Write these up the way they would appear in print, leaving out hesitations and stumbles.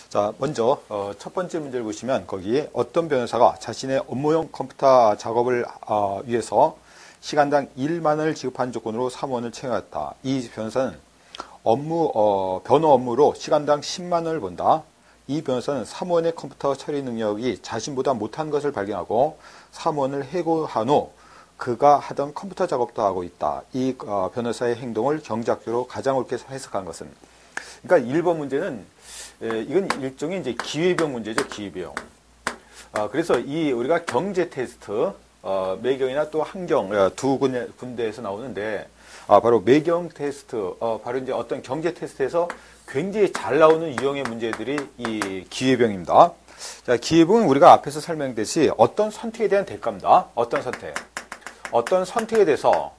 자, 먼저 첫 번째 문제를 보시면 거기에 어떤 변호사가 자신의 업무용 컴퓨터 작업을 위해서 시간당 1만 원을 지급하는 조건으로 사무원을 채용했다. 이 변호사는 변호 업무로 시간당 10만 원을 번다. 이 변호사는 사무원의 컴퓨터 처리 능력이 자신보다 못한 것을 발견하고 사무원을 해고한 후 그가 하던 컴퓨터 작업도 하고 있다. 이 변호사의 행동을 경제학적으로 가장 옳게 해석한 것은, 그러니까 1번 문제는 이건 일종의 이제 기회비용 문제죠. 기회비용. 그래서 우리가 경제 테스트, 매경이나 또 한경 두 군데에서 나오는데, 바로 매경 테스트, 바로 이제 어떤 경제 테스트에서 굉장히 잘 나오는 유형의 문제들이 이 기회비용입니다. 자, 기회비용은 우리가 앞에서 설명했듯이 어떤 선택에 대한 대가입니다. 어떤 선택에 대해서,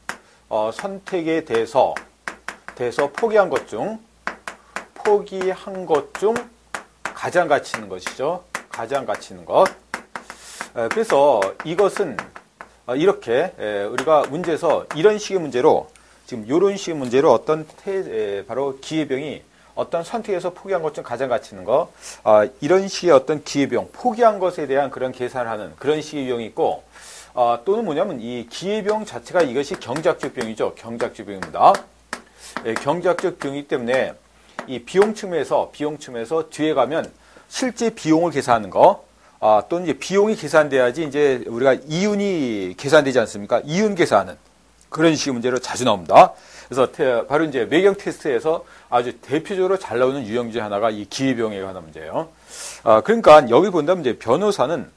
포기한 것 중 가장 가치 있는 것이죠. 가장 가치 있는 것. 그래서 이것은 이렇게 우리가 문제에서 이런 식의 문제로, 지금 이런 식의 문제로 바로 기회비용이 어떤 선택에서 포기한 것 중 가장 가치 있는 것, 이런 식의 어떤 기회비용, 포기한 것에 대한 그런 계산을 하는 그런 식의 비용이 있고, 또는 뭐냐면 이 기회비용 자체가 이것이 경제학적 비용이죠. 경제학적 비용입니다. 경제학적 비용이기 때문에 이 비용 측면에서 뒤에 가면 실제 비용을 계산하는 거, 또는 이제 비용이 계산돼야지 이제 우리가 이윤이 계산되지 않습니까? 이윤 계산하는 그런 식의 문제로 자주 나옵니다. 그래서 바로 이제 매경 테스트에서 아주 대표적으로 잘 나오는 유형 중에 하나가 이 기회비용에 관한 문제예요. 그러니까 여기 본다면 이제 변호사는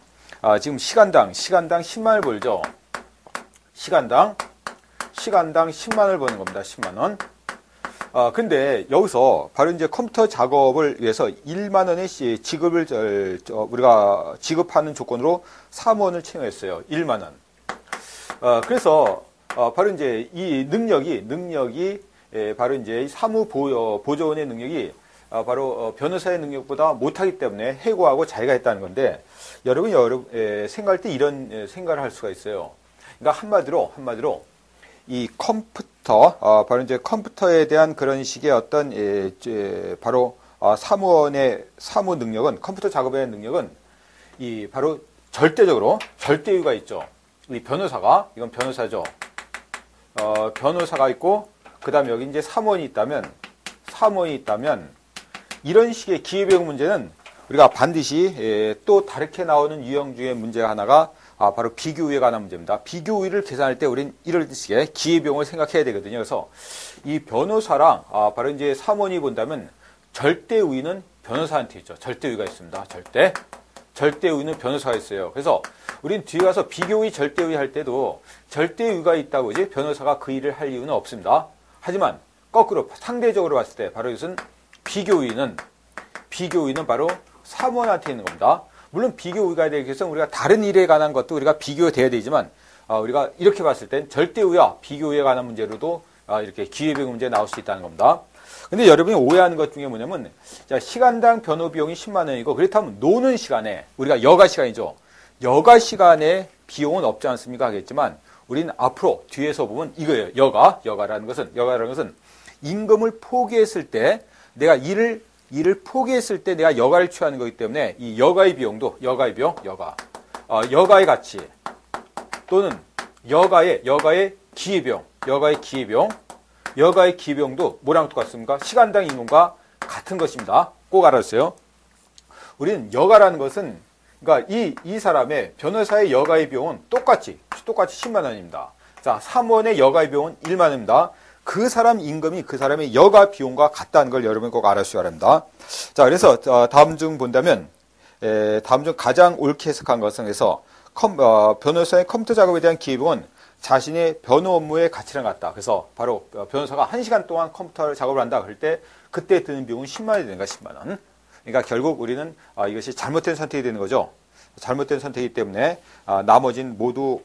지금 시간당 10만 원을 벌죠. 시간당 10만 원을 버는 겁니다. 10만 원. 근데 여기서 바로 이제 컴퓨터 작업을 위해서 1만 원의 지급을 우리가 지급하는 조건으로 사무원을 채용했어요. 1만 원. 그래서 바로 이제 이 능력이 바로 이제 사무보조원의 능력이 바로 변호사의 능력보다 못하기 때문에 해고하고 자기가 했다는 건데, 여러분이 생각할 때 이런 생각을 할 수가 있어요. 그러니까 한마디로 이 컴퓨터, 바로 이제 컴퓨터에 대한 그런 식의 어떤, 바로, 사무원의 사무 능력은, 컴퓨터 작업에 대한 능력은, 바로 절대유가 있죠. 이 변호사가, 이건 변호사죠. 변호사가 있고, 그 다음에 여기 이제 사무원이 있다면, 이런 식의 기회비용 문제는 우리가 반드시 또 다르게 나오는 유형 중에 문제가 하나가 바로 비교우에 관한 문제입니다. 비교우를 계산할 때 우리는 이런 식의 기회비용을 생각해야 되거든요. 그래서 이 변호사랑 바로 이제 사무원이 본다면 절대우위는 변호사한테 있죠. 절대우위가 있습니다. 절대우위는 변호사가 있어요. 그래서 우리는 뒤에 가서 비교우위, 절대우위 할 때도 절대우위가 있다고 이제 변호사가 그 일을 할 이유는 없습니다. 하지만 거꾸로 상대적으로 봤을 때 바로 이것은 비교우위는 바로 사무원한테 있는 겁니다. 물론 비교우위가 되기 위해서 우리가 다른 일에 관한 것도 우리가 비교돼야 되지만, 우리가 이렇게 봤을 땐 절대우위와 비교우위에 관한 문제로도 이렇게 기회비용 문제 나올 수 있다는 겁니다. 근데 여러분이 오해하는 것 중에 뭐냐면, 시간당 변호 비용이 10만 원이고, 그렇다면 노는 시간에, 우리가 여가 시간이죠. 여가 시간에 비용은 없지 않습니까? 하겠지만, 우리는 앞으로 뒤에서 보면 이거예요. 여가라는 것은 임금을 포기했을 때, 내가 일을 포기했을 때 내가 여가를 취하는 거기 때문에 이 여가의 비용도 여가의 가치, 또는 여가의 기회비용도 뭐랑 똑같습니까? 시간당 임금과 같은 것입니다. 꼭 알아주세요. 우리는 여가라는 것은, 그러니까 이 사람의 변호사의 여가의 비용은 똑같이 10만 원입니다. 자, 사무원의 여가의 비용은 1만 원입니다. 그 사람 임금이 그 사람의 여가 비용과 같다는 걸 여러분이 꼭 알아주셔야 합니다. 자, 그래서 다음 중 본다면, 다음 중 가장 옳게 해석한 것은, 그래서 변호사의 컴퓨터 작업에 대한 기회비용은 자신의 변호 업무의 가치랑 같다. 그래서 바로 변호사가 1시간 동안 컴퓨터 작업을 한다. 그럴 때 그때 드는 비용은 10만 원이 되는가, 10만 원. 그러니까 결국 우리는 이것이 잘못된 선택이 되는 거죠. 잘못된 선택이기 때문에 나머지는 모두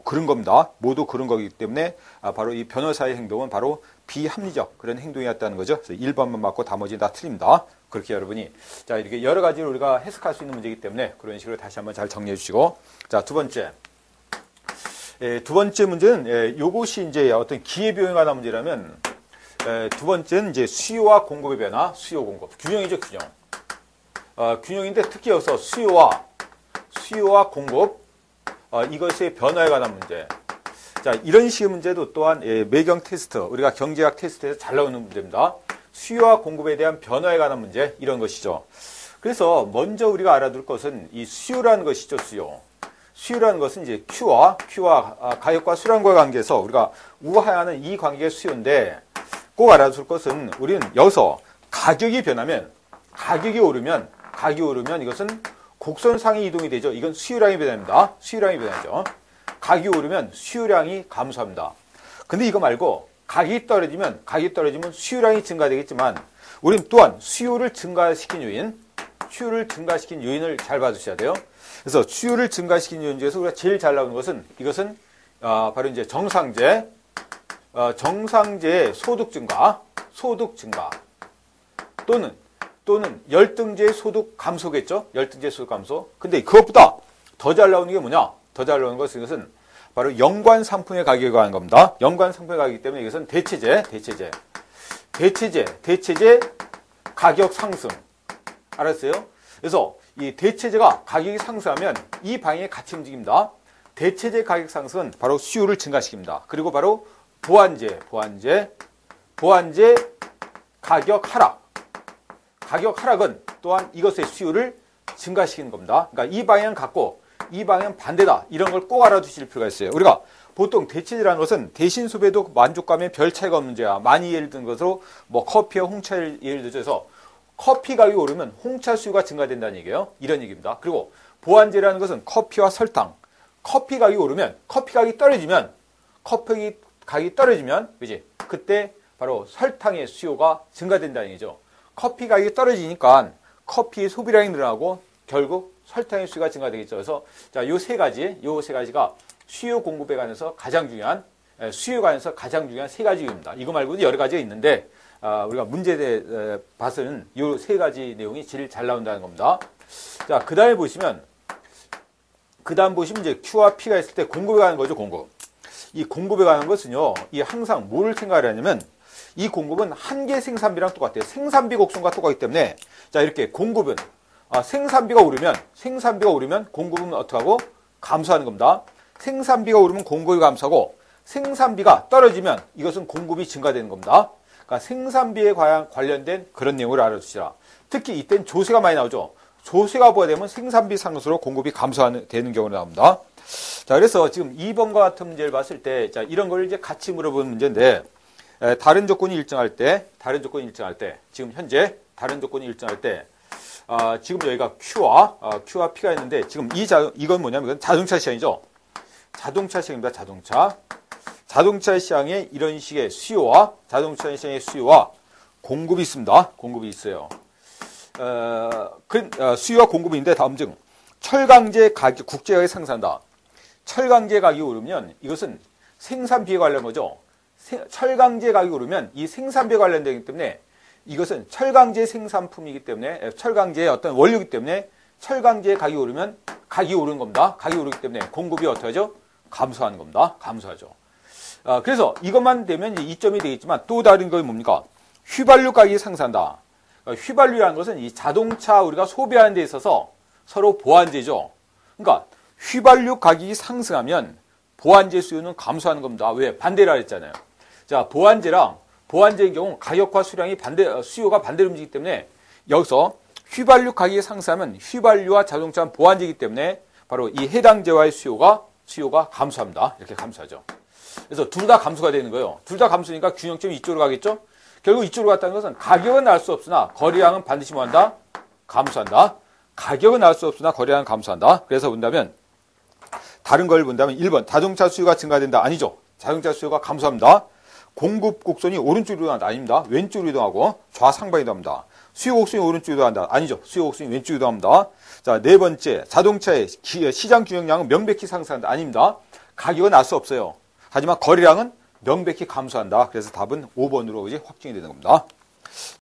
그런 겁니다. 모두 그런 거기 때문에 바로 이 변호사의 행동은 바로 비합리적 그런 행동이었다는 거죠. 그래서 1번만 맞고 나머지는 다 틀립니다. 그렇게 여러분이 이렇게 여러 가지로 우리가 해석할 수 있는 문제이기 때문에 그런 식으로 다시 한번 잘 정리해 주시고, 자, 두 번째 문제는 요것이 이제 어떤 기회비용에 관한 문제라면, 두 번째는 이제 수요와 공급의 변화, 수요 공급 규정이죠, 규정. 균형인데 특히 여기서 수요와 공급 이것의 변화에 관한 문제. 자, 이런 식의 문제도 또한 매경 테스트, 우리가 경제학 테스트에서 잘 나오는 문제입니다. 수요와 공급에 대한 변화에 관한 문제, 이런 것이죠. 그래서 먼저 우리가 알아둘 것은 이 수요라는 것이죠, 수요. 수요라는 것은 이제 Q와 가격과 수량과의 관계에서 우리가 우화하는 이 관계가 수요인데, 꼭 알아둘 것은 우리는 여기서 가격이 변하면, 가격이 오르면 이것은 곡선상의 이동이 되죠. 이건 수요량이 변합니다. 수요량이 변하죠. 가격이 오르면 수요량이 감소합니다. 근데 이거 말고 가격이 떨어지면 수요량이 증가되겠지만 우리는 또한 수요를 증가시킨 요인을 잘 봐주셔야 돼요. 그래서 수요를 증가시킨 요인 중에서 우리가 제일 잘 나오는 것은 이것은 바로 이제 정상제의 소득 증가 또는 열등제의 소득 감소겠죠. 열등제의 소득 감소. 근데 그것보다 더 잘 나오는 게 뭐냐? 더 잘 나오는 것은 이것은 바로 연관 상품의 가격에 관한 겁니다. 연관 상품의 가격이기 때문에 이것은 대체제 가격 상승. 알았어요? 그래서 이 대체제가 가격이 상승하면 이 방향에 같이 움직입니다. 대체제 가격 상승은 바로 수요를 증가시킵니다. 그리고 바로 보완제 가격 하락. 가격 하락은 또한 이것의 수요를 증가시키는 겁니다. 그러니까 이 방향 갖고 이 방향 반대다. 이런 걸 꼭 알아두실 필요가 있어요. 우리가 보통 대체제라는 것은 대신 소비에도 만족감에 별 차이가 없는 문제야. 많이 예를 든 것으로 뭐 커피와 홍차를 예를 들어서 커피 가격이 오르면 홍차 수요가 증가된다는 얘기예요. 이런 얘기입니다. 그리고 보완제라는 것은 커피와 설탕. 커피 가격이 오르면 커피 가격이 떨어지면 그지? 그때 바로 설탕의 수요가 증가된다는 얘기죠. 커피 가격이 떨어지니까 커피의 소비량이 늘어나고 결국 설탕의 수요가 증가되겠죠. 그래서 자, 요 세 가지가 수요 공급에 관해서 가장 중요한 세 가지입니다. 이거 말고도 여러 가지가 있는데 우리가 문제에 봐서는 요 세 가지 내용이 제일 잘 나온다는 겁니다. 자, 그다음 보시면 이제 Q와 P가 있을 때 공급에 관한 거죠, 공급. 이 공급에 관한 것은요, 이 항상 뭐를 생각하냐면 이 공급은 한계 생산비랑 똑같아요. 생산비 곡선과 똑같기 때문에 자, 이렇게 공급은 생산비가 오르면 공급은 어떻게 하고 감소하는 겁니다. 생산비가 오르면 공급이 감소하고 생산비가 떨어지면 이것은 공급이 증가되는 겁니다. 그러니까 생산비에 관련된 그런 내용을 알아두시라. 특히 이때는 조세가 많이 나오죠. 조세가 부과되면 생산비 상승으로 공급이 감소되는 경우가 나옵니다. 자, 그래서 지금 2번과 같은 문제를 봤을 때, 자, 이런 걸 이제 같이 물어보는 문제인데, 다른 조건이 일정할 때, 지금 현재 다른 조건이 일정할 때, 지금 여기가 Q와 P가 있는데, 지금 이건 뭐냐면, 이건 자동차 시장이죠. 자동차 시장입니다, 자동차 시장에 이런 식의 자동차 시장의 수요와 공급이 있습니다. 공급이 있어요. 수요와 공급이 있는데, 다음 중, 철강제 가격, 국제가격이 상승한다. 철강제 가격이 오르면 이것은 생산비에 관련된 거죠. 철강제 가격이 오르면 이 생산비에 관련되기 때문에 이것은 철강제 생산품이기 때문에 철강제의 어떤 원료이기 때문에 철강제 가격이 오르면 가격이 오르는 겁니다. 가격이 오르기 때문에 공급이 어떻게 하죠? 감소하는 겁니다. 감소하죠. 그래서 이것만 되면 이제 이점이 되겠지만 또 다른 건 뭡니까? 휘발유 가격이 상승한다. 휘발유라는 것은 이 자동차 우리가 소비하는 데 있어서 서로 보완제죠. 그러니까 휘발유 가격이 상승하면 보완제 수요는 감소하는 겁니다. 왜? 반대라 했잖아요. 자, 보완제의 경우 가격과 수요가 반대로 움직이기 때문에 여기서 휘발유 가격이 상승하면 휘발유와 자동차는 보완제이기 때문에 바로 이 해당제와의 수요가 감소합니다. 이렇게 감소하죠. 그래서 둘 다 감소가 되는 거예요. 둘 다 감소니까 균형점이 이쪽으로 가겠죠? 결국 이쪽으로 갔다는 것은 가격은 나올 수 없으나 거래량은 반드시 뭐한다? 감소한다. 가격은 나올 수 없으나 거래량은 감소한다. 그래서 본다면 다른 걸 본다면 1번 자동차 수요가 증가된다. 아니죠. 자동차 수요가 감소합니다. 공급 곡선이 오른쪽으로 이동한다. 아닙니다. 왼쪽으로 이동하고 좌상방 이동합니다. 수요 곡선이 오른쪽으로 이동한다. 아니죠. 수요 곡선이 왼쪽으로 이동합니다. 자, 네 번째 자동차의 시장 균형량은 명백히 상승한다. 아닙니다. 가격은 날 수 없어요. 하지만 거래량은 명백히 감소한다. 그래서 답은 5번으로 이제 확정이 되는 겁니다.